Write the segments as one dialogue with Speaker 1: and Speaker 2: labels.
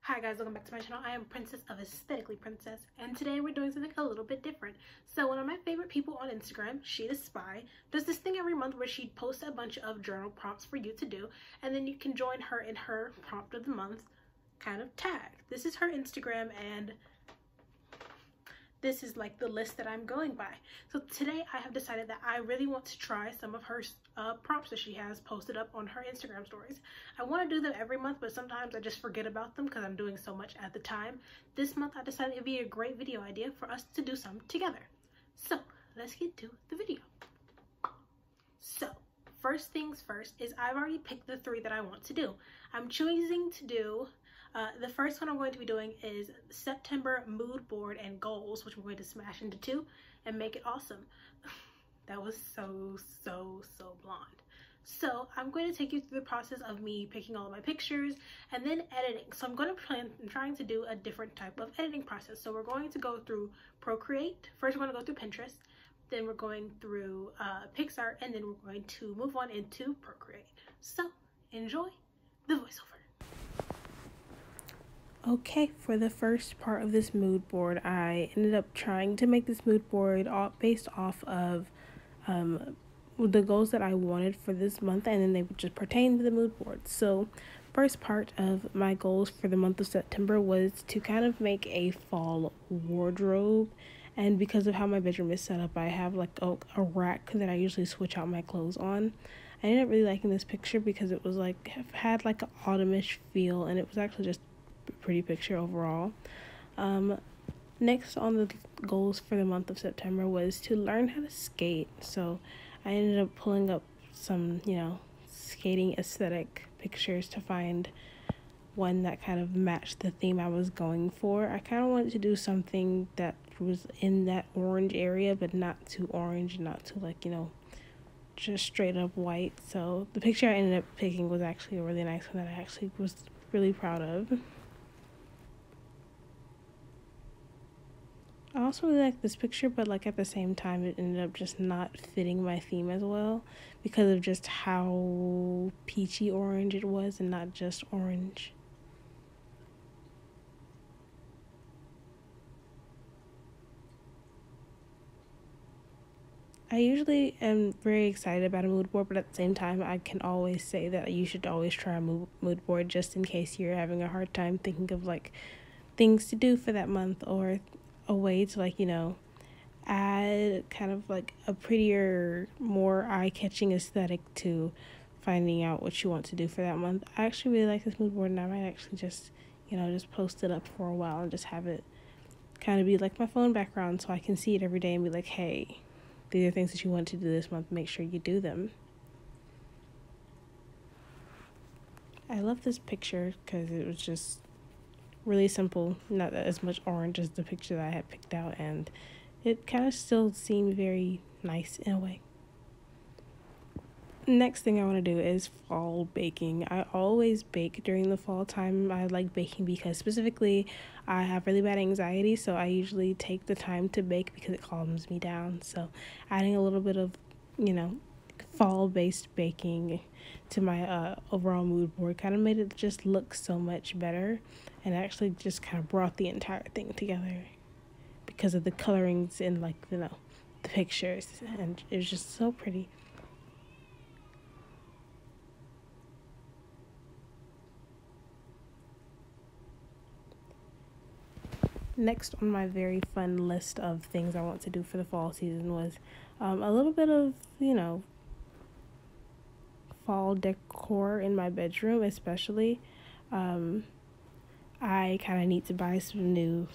Speaker 1: Hi guys, welcome back to my channel. I am Princess of Aesthetically Princess, and today we're doing something a little bit different. So one of my favorite people on Instagram, She the Spy, does this thing every month where she posts a bunch of journal prompts for you to do, and then you can join her in her prompt of the month kind of tag. This is her Instagram, and this is like the list that I'm going by. So today I have decided that I really want to try some of her prompts that she has posted up on her Instagram stories. I want to do them every month, but sometimes I just forget about them because I'm doing so much at the time. This month I decided it'd be a great video idea for us to do some together. So let's get to the video. So first things first is I've already picked the 3 that I want to do. I'm choosing to do the first one I'm going to be doing is September mood board and goals, which we're going to smash into 2 and make it awesome. That was so blonde. So I'm going to take you through the process of me picking all of my pictures and then editing. So I'm trying to do a different type of editing process. So we're going to go through Procreate. First we're going to go through Pinterest. Then we're going through PixArt, and then we're going to move on into Procreate. So enjoy the voiceover. Okay, for the first part of this mood board, I ended up trying to make this mood board based off of the goals that I wanted for this month, and then they would just pertain to the mood board. So first part of my goals for the month of September was to kind of make a fall wardrobe. And because of how my bedroom is set up, I have like a rack that I usually switch out my clothes on. I ended up really liking this picture because it was like had like an autumnish feel, and it was actually just pretty picture overall. Next on the goals for the month of September was to learn how to skate. So I ended up pulling up some, skating aesthetic pictures to find one that kind of matched the theme I was going for. I kind of wanted to do something that was in that orange area, but not too orange, not too just straight up white. So the picture I ended up picking was actually a really nice one that I actually was really proud of. I also really like this picture, but at the same time it ended up just not fitting my theme as well because of just how peachy orange it was and not just orange. I usually am very excited about a mood board, but at the same time I can always say that you should always try a mood board just in case you're having a hard time thinking of things to do for that month, or a way to add kind of a prettier, more eye-catching aesthetic to finding out what you want to do for that month. I actually really like this mood board, and I might actually just post it up for a while and just have it kind of be like my phone background so I can see it every day and be like, hey, these are things that you want to do this month, make sure you do them. I love this picture because it was just really simple, not as much orange as the picture that I had picked out, and it kind of still seemed very nice in a way. Next thing I want to do is fall baking. I always bake during the fall time. I like baking because specifically I have really bad anxiety, so I usually take the time to bake because it calms me down. So adding a little bit of fall-based baking to my overall mood board kind of made it just look so much better, and actually just kind of brought the entire thing together because of the colorings in the pictures, and it was just so pretty. Next on my very fun list of things I want to do for the fall season was a little bit of fall decor in my bedroom, especially. I kind of need to buy some new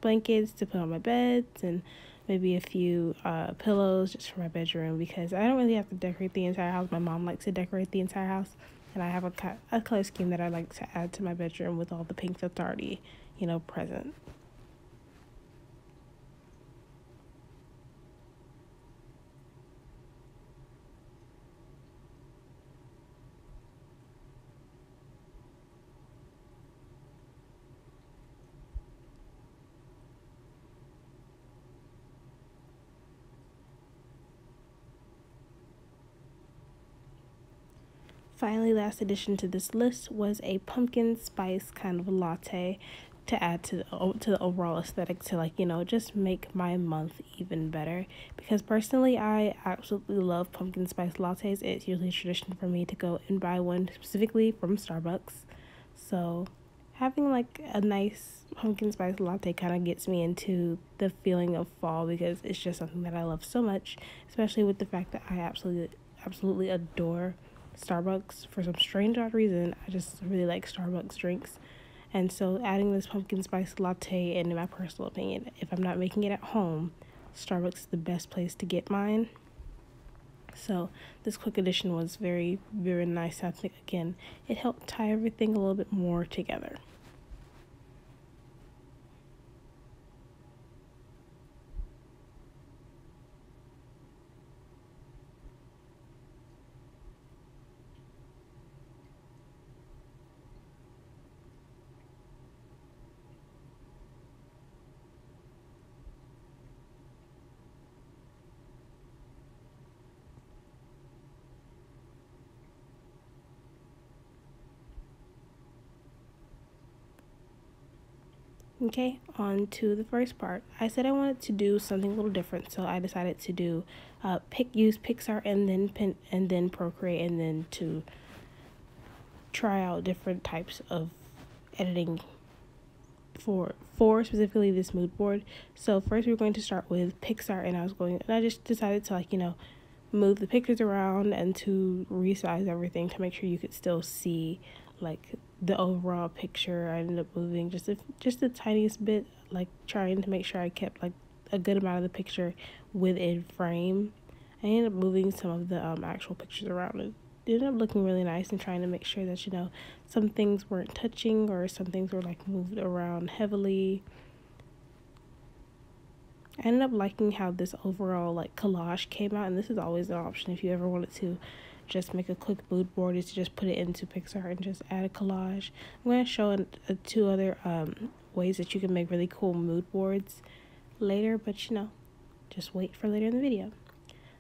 Speaker 1: blankets to put on my beds, and maybe a few pillows just for my bedroom, because I don't really have to decorate the entire house. My mom likes to decorate the entire house, and I have a color scheme that I like to add to my bedroom with all the pink that's already present. Finally, last addition to this list was a pumpkin spice kind of latte to add to the overall aesthetic, to, like, you know, just make my month even better. Because personally, I absolutely love pumpkin spice lattes. It's usually a tradition for me to go and buy one specifically from Starbucks. So having like a nice pumpkin spice latte kind of gets me into the feeling of fall, because it's just something that I love so much, especially with the fact that I absolutely adore Starbucks. For some strange odd reason, I just really like Starbucks drinks. And so adding this pumpkin spice latte, and in my personal opinion, if I'm not making it at home, Starbucks is the best place to get mine. So this quick addition was very, very nice. I think, again, it helped tie everything a little bit more together. Okay, on to the first part. I said I wanted to do something a little different, so I decided to do use Pixar and then Procreate, and then to try out different types of editing for specifically this mood board. So first we're going to start with Pixar, and I just decided to, like, you know, move the pictures around and to resize everything to make sure you could still see like the overall picture. I ended up moving just the tiniest bit, like trying to make sure I kept like a good amount of the picture within frame. I ended up moving some of the actual pictures around. It ended up looking really nice, and trying to make sure that, you know, some things weren't touching or some things were like moved around heavily. I ended up liking how this overall like collage came out, and this is always an option if you ever wanted to just make a quick mood board, is to just put it into Pixar and just add a collage. I'm going to show two other ways that you can make really cool mood boards later, but, you know, just wait for later in the video.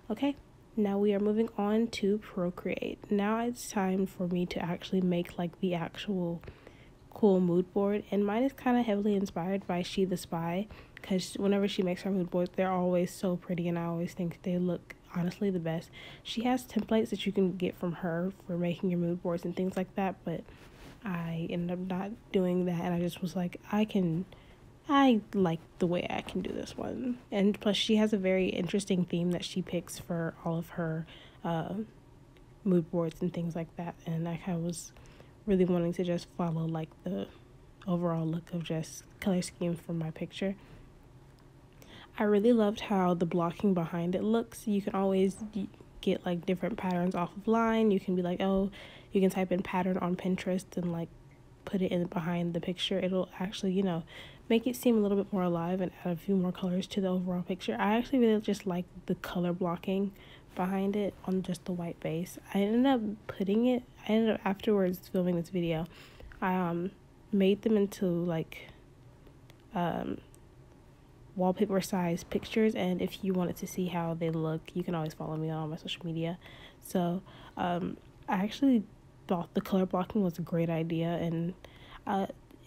Speaker 1: Okay, now we are moving on to Procreate. Now it's time for me to actually make like the actual cool mood board, and mine is kind of heavily inspired by She the Spy, because whenever she makes her mood boards, they're always so pretty, and I always think they look honestly the best. She has templates that you can get from her for making your mood boards and things like that, but I ended up not doing that, and I just was like, I like the way I can do this one. And plus, she has a very interesting theme that she picks for all of her mood boards and things like that, and I kind of was really wanting to just follow like the overall look of just color scheme from my picture. I really loved how the blocking behind it looks. You can always get like different patterns off of line. You can be like, oh, you can type in pattern on Pinterest and like put it in behind the picture. It'll actually, you know, make it seem a little bit more alive and add a few more colors to the overall picture. I actually really just like the color blocking behind it on just the white base. I ended up afterwards filming this video, I made them into like wallpaper size pictures, and if you wanted to see how they look, you can always follow me on all my social media. So I actually thought the color blocking was a great idea, and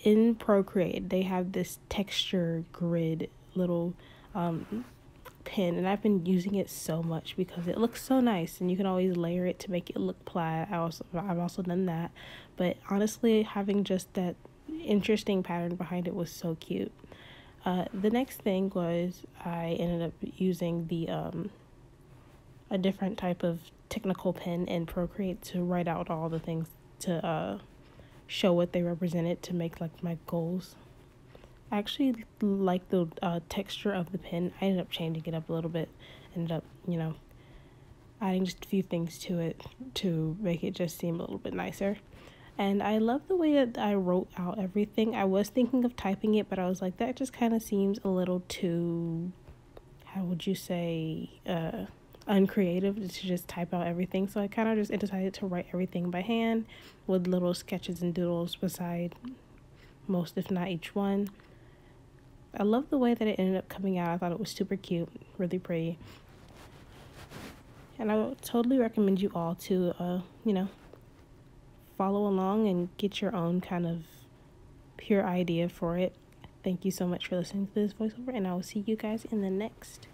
Speaker 1: in Procreate they have this texture grid little pen, and I've been using it so much because it looks so nice, and you can always layer it to make it look plaid. I've also done that, but honestly, having just that interesting pattern behind it was so cute. The next thing was I ended up using the a different type of technical pen in Procreate to write out all the things to show what they represented to make like my goals. I actually like the texture of the pen. I ended up changing it up a little bit, ended up, you know, adding just a few things to it to make it just seem a little bit nicer. And I love the way that I wrote out everything. I was thinking of typing it, but I was like, that just kind of seems a little too, how would you say, uncreative to just type out everything. So I kind of just decided to write everything by hand with little sketches and doodles beside most, if not each one. I love the way that it ended up coming out. I thought it was super cute, really pretty. And I would totally recommend you all to, you know, follow along and get your own kind of pure idea for it. Thank you so much for listening to this voiceover, and I will see you guys in the next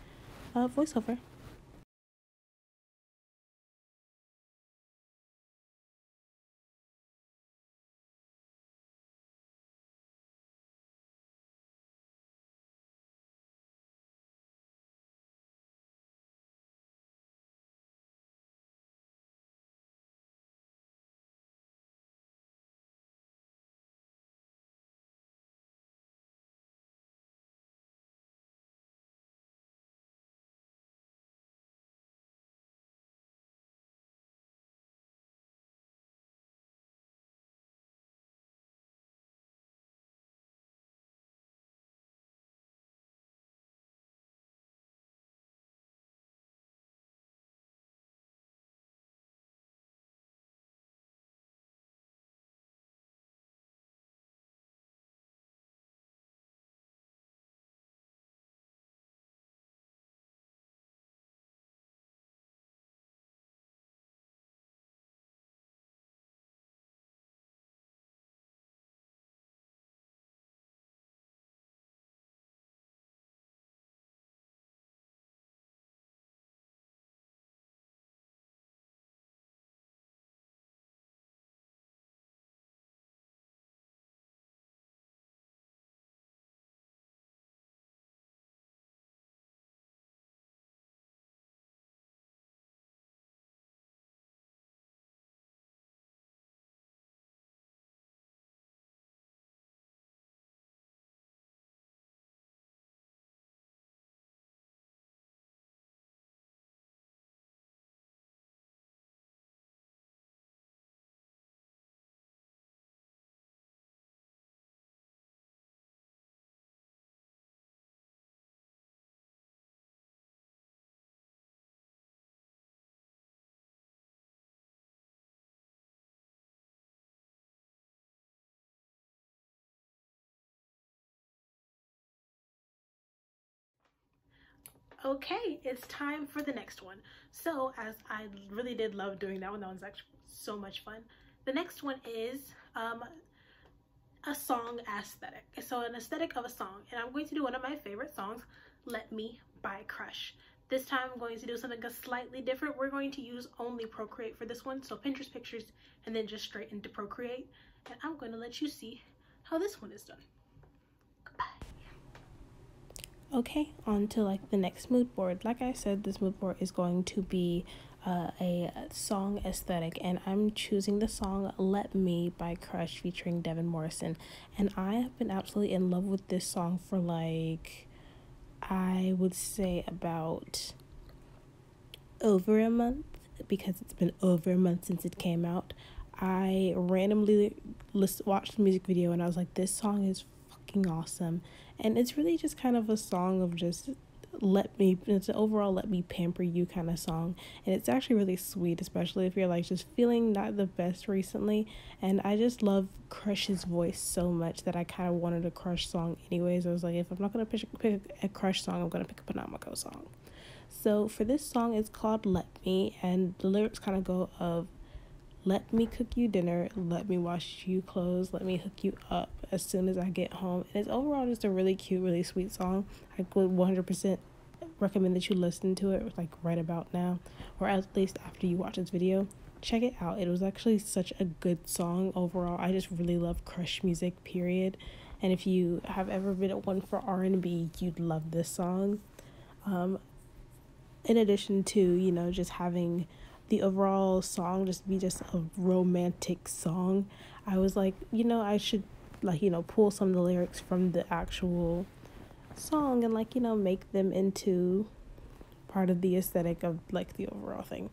Speaker 1: voiceover. Okay, it's time for the next one. So, as I really did love doing that one actually so much fun. The next one is a song aesthetic. So an aesthetic of a song, and I'm going to do one of my favorite songs, Let Me by Crush. This time I'm going to do something slightly different. We're going to use only Procreate for this one, so Pinterest pictures and then just straight into Procreate, and I'm going to let you see how this one is done. Goodbye. Okay, on to like the next mood board. Like I said, this mood board is going to be a song aesthetic, and I'm choosing the song Let Me by Crush featuring Devin Morrison, and I have been absolutely in love with this song for like, I would say about over a month, because it's been over a month since it came out. I randomly watched the music video and I was like, this song is fucking awesome, and it's really just kind of a song of just it's an overall let me pamper you kind of song, and it's actually really sweet, especially if you're like just feeling not the best recently. And I just love Crush's voice so much that I kind of wanted a Crush song anyways. I was like, if I'm not gonna pick a Crush song, I'm gonna pick a Panamako song. So for this song, it's called Let Me, and the lyrics kind of go of, let me cook you dinner, let me wash you clothes, let me hook you up as soon as I get home. And it's overall just a really cute, really sweet song. I would 100% recommend that you listen to it like right about now, or at least after you watch this video. Check it out. It was actually such a good song overall. I just really love Crush music, period. And if you have ever been at one for R&B, you'd love this song. In addition to, you know, just having the overall song just be just a romantic song, I was like, you know, I should like, you know, pull some of the lyrics from the actual song and like, you know, make them into part of the aesthetic of like the overall thing.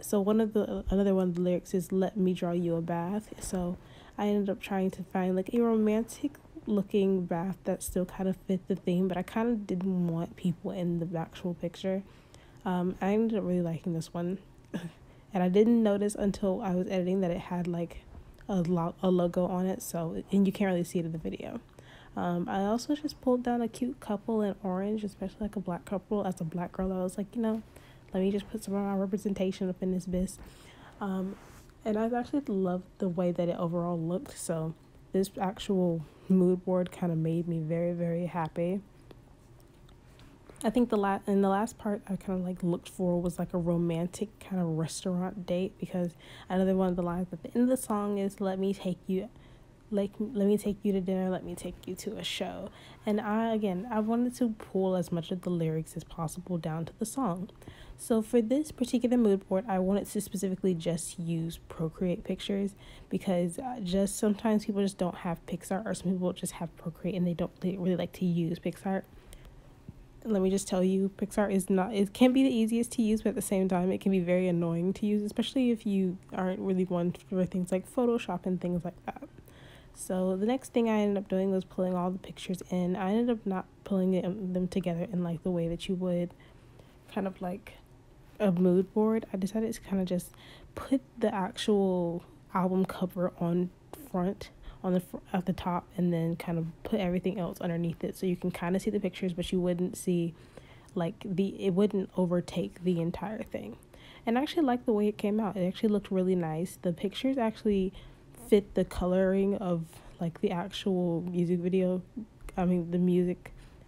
Speaker 1: So another one of the lyrics is, let me draw you a bath. So I ended up trying to find like a romantic looking bath that still kind of fit the theme, but I kind of didn't want people in the actual picture. I ended up really liking this one. And I didn't notice until I was editing that it had like a logo on it, so, and you can't really see it in the video. I also just pulled down a cute couple in orange, especially like a black couple. As a black girl, I was like, you know, let me just put some of my representation up in this biz. And I actually loved the way that it overall looked. So this actual mood board kind of made me very, very happy. I think the last part I kind of like looked for was like a romantic kind of restaurant date, because I know that one of the lines at the end of the song is let me take you to dinner, let me take you to a show. And I wanted to pull as much of the lyrics as possible down to the song. So for this particular mood board, I wanted to specifically just use Procreate pictures, because just sometimes people just don't have PixArt, or some people just have Procreate and they really like to use PixArt. Let me just tell you, PixArt it can be the easiest to use, but at the same time, it can be very annoying to use, especially if you aren't really one for things like Photoshop and things like that. So the next thing I ended up doing was pulling all the pictures in. I ended up not pulling them together in like the way that you would kind of like a mood board. I decided to kind of just put the actual album cover on front, at the top, and then kind of put everything else underneath it, so you can kind of see the pictures, but you wouldn't see it wouldn't overtake the entire thing. And I actually liked the way it came out. It actually looked really nice. The pictures actually fit the coloring of like the actual music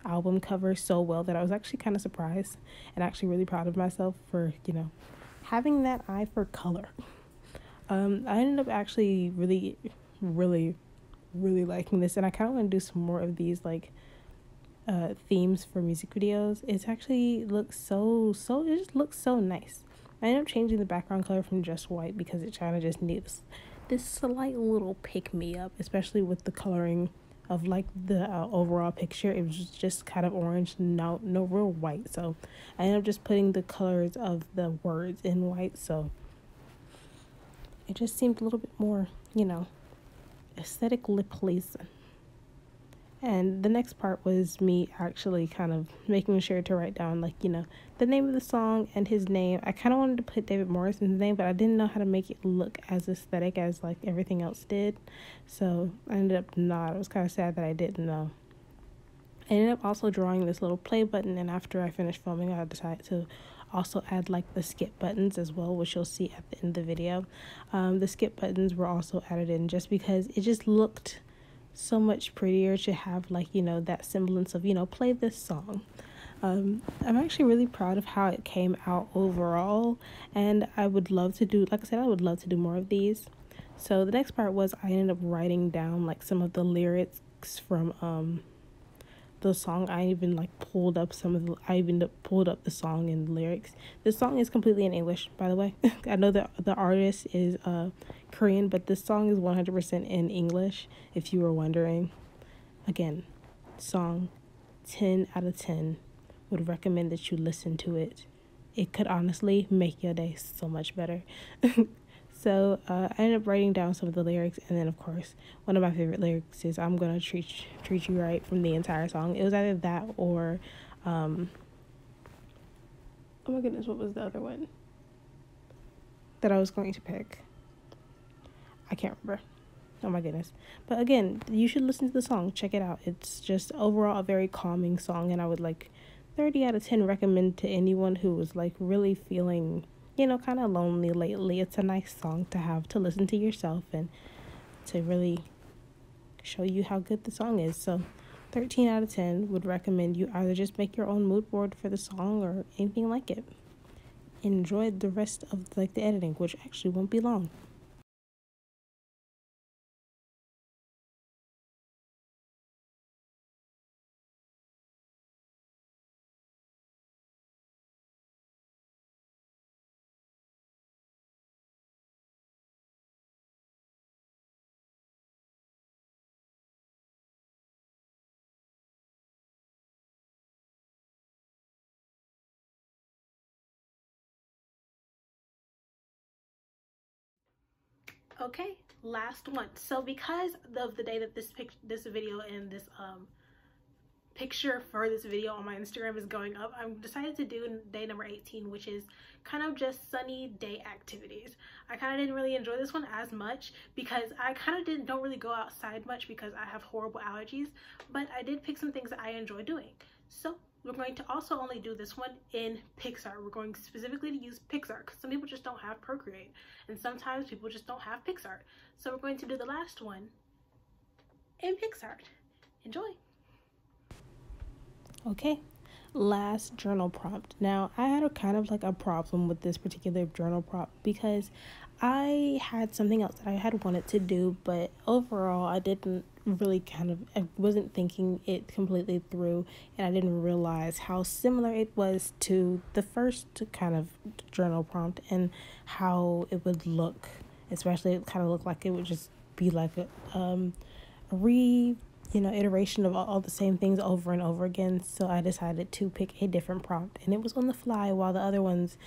Speaker 1: album cover so well that I was actually kind of surprised and actually really proud of myself for having that eye for color. I ended up actually really, really, really liking this, and I kind of want to do some more of these like themes for music videos. It actually looks it just looks so nice. I ended up changing the background color from just white because it kind of just needs this slight little pick me up, especially with the coloring of like the overall picture. It was just kind of orange, no real white, so I ended up just putting the colors of the words in white, so it just seemed a little bit more aesthetically pleasing. And the next part was me actually kind of making sure to write down the name of the song and his name. I kind of wanted to put David Morrison's name, but I didn't know how to make it look as aesthetic as like everything else did, so I ended up not. I was kind of sad that I didn't know. I ended up also drawing this little play button, and after I finished filming, I decided to also add like the skip buttons as well, which you'll see at the end of the video. The skip buttons were also added in just because it just looked so much prettier to have that semblance of play this song. I'm actually really proud of how it came out overall, and I would love to do, like I said, I would love to do more of these. So the next part was I ended up writing down some of the lyrics from the song. I even pulled up the song and the lyrics. This song is completely in English, by the way. I know that the artist is Korean, but this song is 100% in English, if you were wondering. Again, song 10 out of 10. Would recommend that you listen to it. It could honestly make your day so much better. So I ended up writing down some of the lyrics, and then of course one of my favorite lyrics is "I'm gonna treat you right" from the entire song. It was either that or oh my goodness, what was the other one that I was going to pick? I can't remember. Oh my goodness. But again, you should listen to the song. Check it out. It's just overall a very calming song, and I would 30 out of 10 recommend to anyone who was really feeling kind of lonely lately. It's a nice song to have to listen to yourself and to really show you how good the song is. So 13 out of 10 would recommend you either just make your own mood board for the song or anything like it. Enjoy the rest of the editing, which actually won't be long. Okay, last one. So because of the day that this video and this picture for this video on my Instagram is going up, I've decided to do day number 18, which is kind of just sunny day activities. I kind of didn't really enjoy this one as much because I kind of don't really go outside much because I have horrible allergies, but I did pick some things that I enjoy doing. So We're going to also only do this one in Pixar. We're going specifically to use Pixar because some people just don't have Procreate, and sometimes people just don't have Pixar. So we're going to do the last one in Pixar. Enjoy. Okay, last journal prompt. Now, I had a kind of like a problem with this particular journal prompt because I had something else that I had wanted to do, but overall I didn't really I wasn't thinking it completely through, and I didn't realize how similar it was to the first kind of journal prompt and how it would look. Especially it kind of looked like it would just be like a iteration of all the same things over and over again. So I decided to pick a different prompt, and it was on the fly while the other ones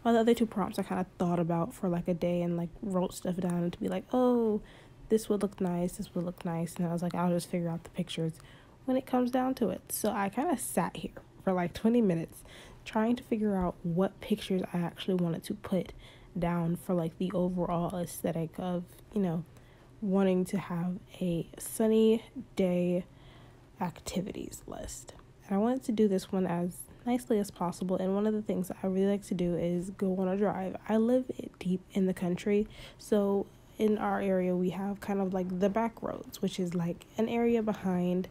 Speaker 1: while the other two prompts I kind of thought about for like a day and like wrote stuff down to be like, oh, this would look nice, this would look nice. And I was like, I'll just figure out the pictures when it comes down to it. So I kind of sat here for like 20 minutes trying to figure out what pictures I actually wanted to put down for like the overall aesthetic of, wanting to have a sunny day activities list. And I wanted to do this one as nicely as possible, and one of the things I really like to do is go on a drive. I live deep in the country, so in our area we have kind of like the back roads, which is like an area behind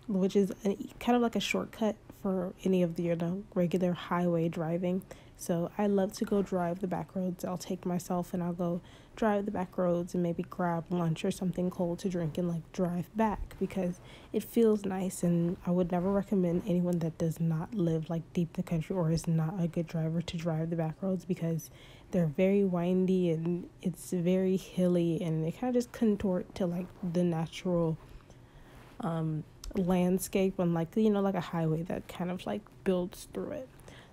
Speaker 1: which is kind of like a shortcut for any of the regular highway driving. So I love to go drive the back roads. I'll take myself and I'll go drive the back roads and maybe grab lunch or something cold to drink and like drive back because it feels nice. And I would never recommend anyone that does not live like deep in the country or is not a good driver to drive the back roads because they're very windy and it's very hilly and they kind of just contort to like the natural landscape on like like a highway that kind of like builds through it.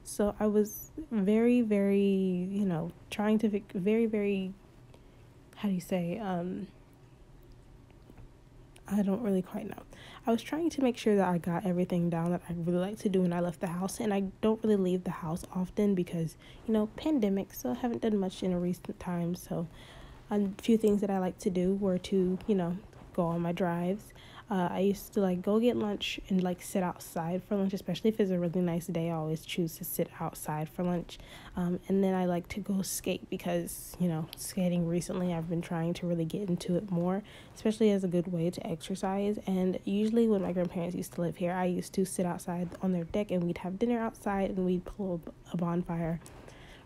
Speaker 1: So I was very, very, trying to very, very, how do you say, I don't really quite know. I was trying to make sure that I got everything down that I really like to do when I left the house, and I don't really leave the house often because, pandemic, so I haven't done much in a recent time. So a few things that I like to do were to, go on my drives. I used to like go get lunch and like sit outside for lunch, especially if it's a really nice day. I always choose to sit outside for lunch. And then I like to go skate because, skating recently I've been trying to really get into it more, especially as a good way to exercise. And usually when my grandparents used to live here, I used to sit outside on their deck and we'd have dinner outside and we'd pull a bonfire,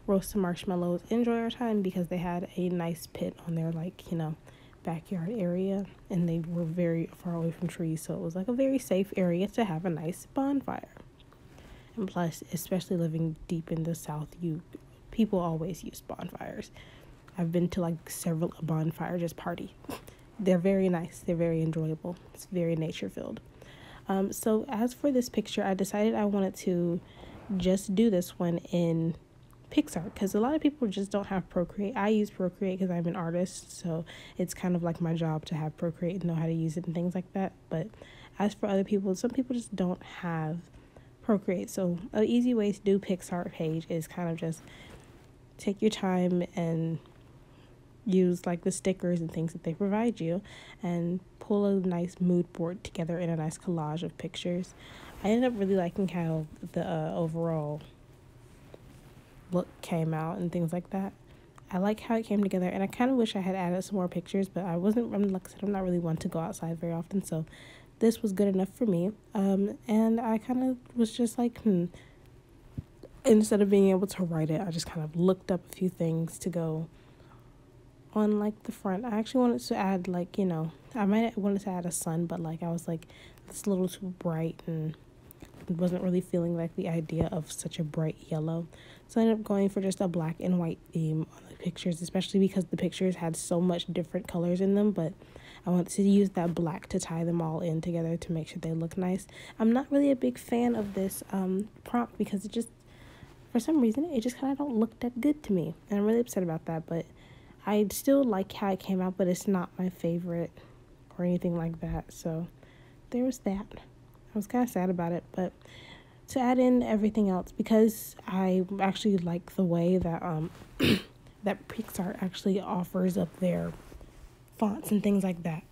Speaker 1: roast some marshmallows, enjoy our time because they had a nice pit on their backyard area and they were very far away from trees, so it was like a very safe area to have a nice bonfire. And plus, especially living deep in the South, people always use bonfires. I've been to like several bonfire just party. They're very nice, they're very enjoyable, it's very nature filled. So as for this picture, I decided I wanted to just do this one in Pixar because a lot of people just don't have Procreate. I use Procreate because I'm an artist, so it's kind of like my job to have Procreate and know how to use it and things like that. But as for other people, some people just don't have Procreate, so an easy way to do Pixar page is kind of just take your time and use like the stickers and things that they provide you and pull a nice mood board together in a nice collage of pictures. I ended up really liking how the overall look came out and things like that. I like how it came together, and I kind of wish I had added some more pictures, but I'm like I said, I'm not really one to go outside very often, so this was good enough for me. And I kind of was just like, instead of being able to write it, I just kind of looked up a few things to go on like the front. I actually wanted to add like, I might have wanted to add a sun, but like I was like, it's a little too bright and wasn't really feeling like the idea of such a bright yellow. So I ended up going for just a black and white theme on the pictures, especially because the pictures had so much different colors in them, but I wanted to use that black to tie them all in together to make sure they look nice. I'm not really a big fan of this prompt because it just, for some reason, it just kind of don't look that good to me, and I'm really upset about that. But I still like how it came out, but it's not my favorite or anything like that. So there was that. I was kind of sad about it, but to add in everything else, because I actually like the way that that Pixar actually offers up their fonts and things like that.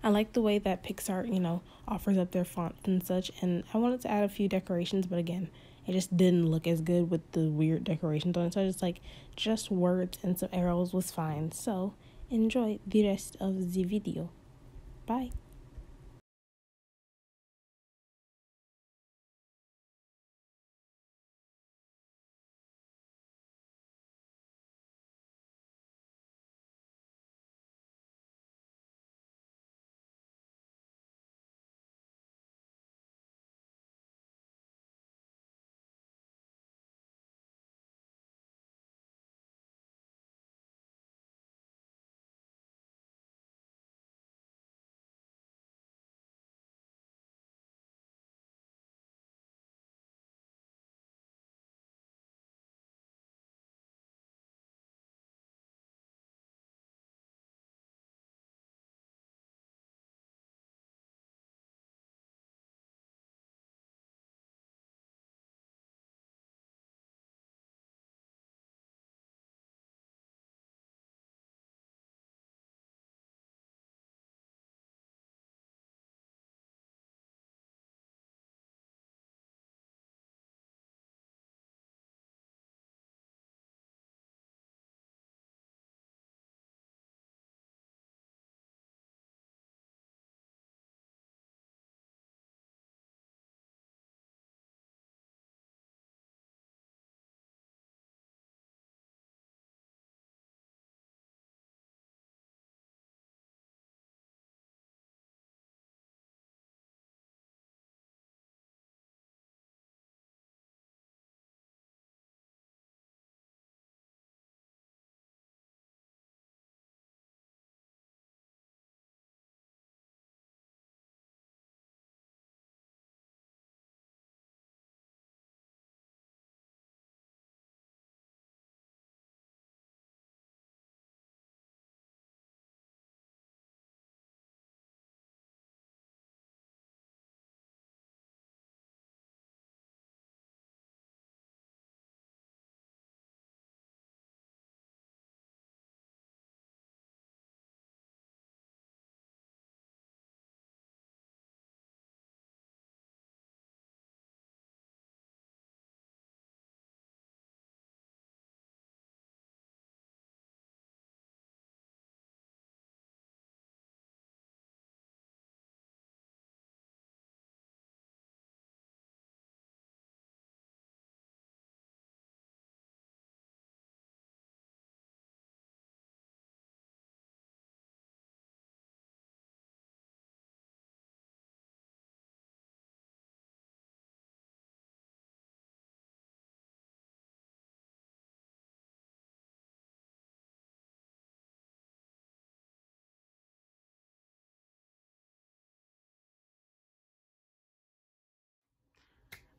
Speaker 1: I like the way that Pixar, you know, offers up their fonts and such, and I wanted to add a few decorations, but again, it just didn't look as good with the weird decorations on it, so I just like, just words and some arrows was fine. So enjoy the rest of the video. Bye.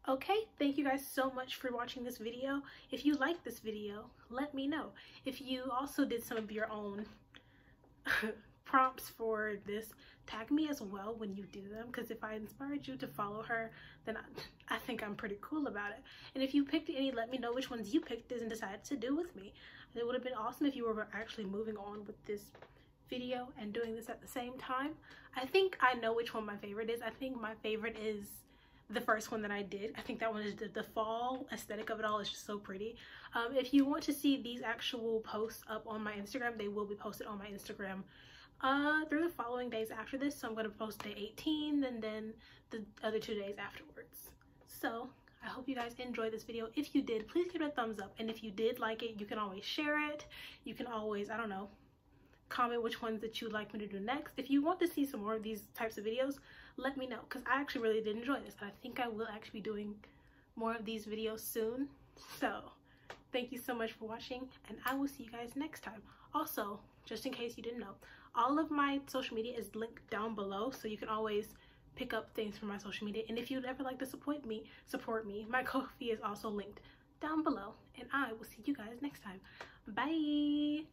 Speaker 1: Okay, thank you guys so much for watching this video. If you like this video, let me know. If you also did some of your own prompts for this, tag me as well when you do them, because if I inspired you to follow her, then I think I'm pretty cool about it. And if you picked any, let me know which ones you picked and decided to do with me. It would have been awesome if you were actually moving on with this video and doing this at the same time. I think I know which one my favorite is. I think my favorite is the first one that I did. I think that one is the fall aesthetic of it all is just so pretty. If you want to see these actual posts up on my Instagram, they will be posted on my Instagram through the following days after this. So I'm going to post day 18 and then the other 2 days afterwards. So I hope you guys enjoyed this video. If you did, please give it a thumbs up. And if you did like it, you can always share it. You can always, I don't know, comment which ones that you'd like me to do next. If you want to see some more of these types of videos, let me know, because I actually really did enjoy this. I think I will actually be doing more of these videos soon. So thank you so much for watching, and I will see you guys next time. Also, just in case you didn't know, all of my social media is linked down below, so you can always pick up things from my social media. And if you'd ever like to support me, my Ko-fi is also linked down below, and I will see you guys next time. Bye.